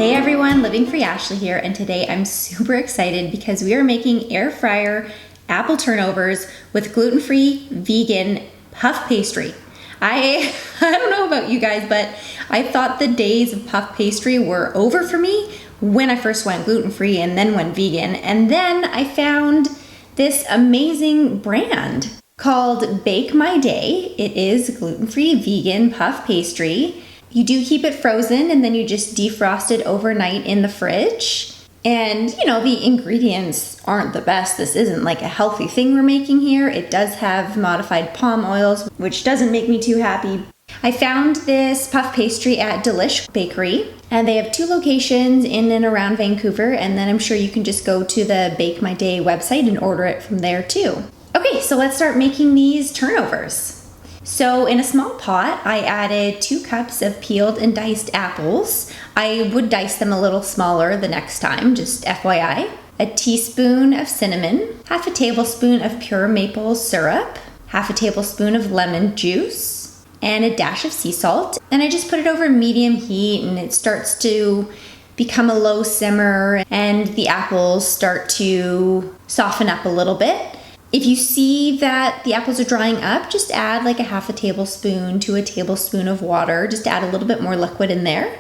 Hey everyone, Living Free Ashley here, and today I'm super excited because we are making air fryer apple turnovers with gluten-free vegan puff pastry. I don't know about you guys, but I thought the days of puff pastry were over for me when I first went gluten-free and then went vegan. And then I found this amazing brand called Bake My Day. It is gluten-free vegan puff pastry. You do keep it frozen and then you just defrost it overnight in the fridge. And you know, the ingredients aren't the best. This isn't like a healthy thing we're making here. It does have modified palm oils, which doesn't make me too happy. I found this puff pastry at Delish Bakery, and they have 2 locations in and around Vancouver, and then I'm sure you can just go to the Bake My Day website and order it from there too. Okay, so let's start making these turnovers. So in a small pot, I added 2 cups of peeled and diced apples. I would dice them a little smaller the next time, just FYI. A teaspoon of cinnamon, half a tablespoon of pure maple syrup, half a tablespoon of lemon juice, and a dash of sea salt. And I just put it over medium heat and it starts to become a low simmer and the apples start to soften up a little bit. If you see that the apples are drying up, just add like a half a tablespoon to a tablespoon of water, just to add a little bit more liquid in there.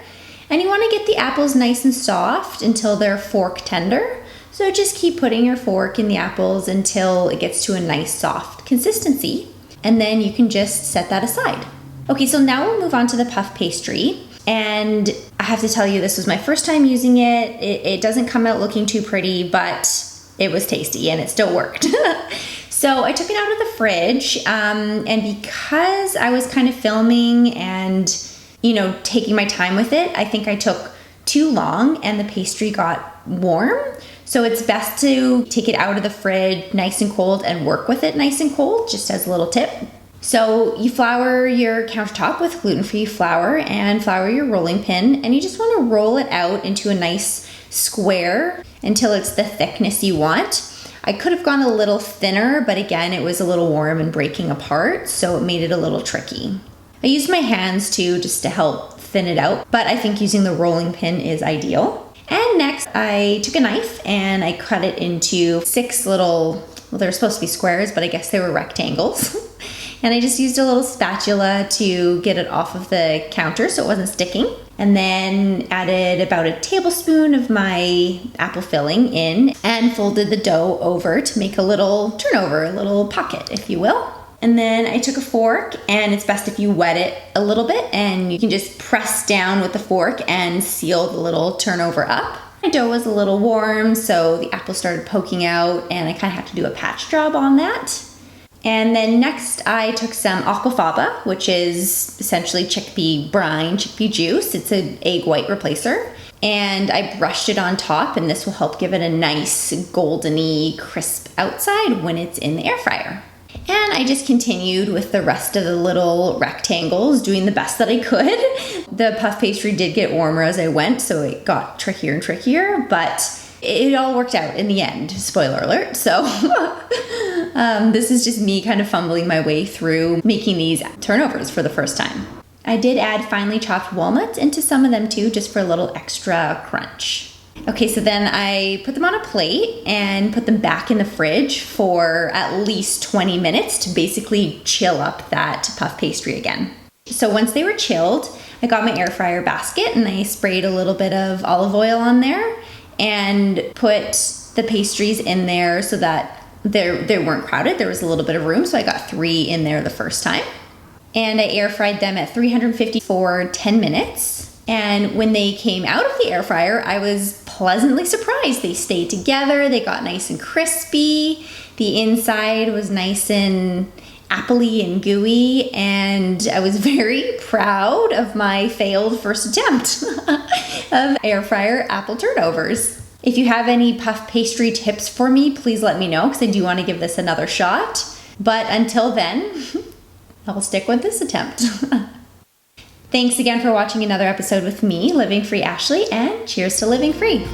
And you want to get the apples nice and soft until they're fork tender. So just keep putting your fork in the apples until it gets to a nice soft consistency. And then you can just set that aside. Okay, so now we'll move on to the puff pastry. And I have to tell you, this was my first time using it. It doesn't come out looking too pretty, but it was tasty and it still worked. So I took it out of the fridge, and because I was kind of filming and, you know, taking my time with it, I think I took too long and the pastry got warm. So it's best to take it out of the fridge nice and cold and work with it nice and cold, just as a little tip. So you flour your countertop with gluten-free flour and flour your rolling pin, and you just want to roll it out into a nice square until it's the thickness you want. I could have gone a little thinner, but again, it was a little warm and breaking apart, so it made it a little tricky. I used my hands too, just to help thin it out, but I think using the rolling pin is ideal. And next, I took a knife and I cut it into 6 little, well, they were supposed to be squares, but I guess they were rectangles. And I just used a little spatula to get it off of the counter so it wasn't sticking. And then added about a tablespoon of my apple filling in and folded the dough over to make a little turnover, a little pocket, if you will. And then I took a fork, and it's best if you wet it a little bit, and you can just press down with the fork and seal the little turnover up. My dough was a little warm, so the apple started poking out, and I kind of had to do a patch job on that. And then next I took some Aquafaba, which is essentially chickpea brine, chickpea juice. It's an egg white replacer. And I brushed it on top, and this will help give it a nice goldeny crisp outside when it's in the air fryer. And I just continued with the rest of the little rectangles, doing the best that I could. The puff pastry did get warmer as I went, so it got trickier and trickier, but it all worked out in the end, spoiler alert. So this is just me kind of fumbling my way through making these turnovers for the first time. I did add finely chopped walnuts into some of them too, just for a little extra crunch. Okay, so then I put them on a plate and put them back in the fridge for at least 20 minutes to basically chill up that puff pastry again. So once they were chilled, I got my air fryer basket and I sprayed a little bit of olive oil on there and put the pastries in there so that they weren't crowded. There was a little bit of room, so I got 3 in there the first time. And I air fried them at 350 for 10 minutes. And when they came out of the air fryer, I was pleasantly surprised. They stayed together, they got nice and crispy. The inside was nice and appley and gooey, and I was very proud of my failed first attempt of air fryer apple turnovers. If you have any puff pastry tips for me, please let me know, because I do want to give this another shot. But until then, I'll stick with this attempt. Thanks again for watching another episode with me, Living Free Ashley, and cheers to living free.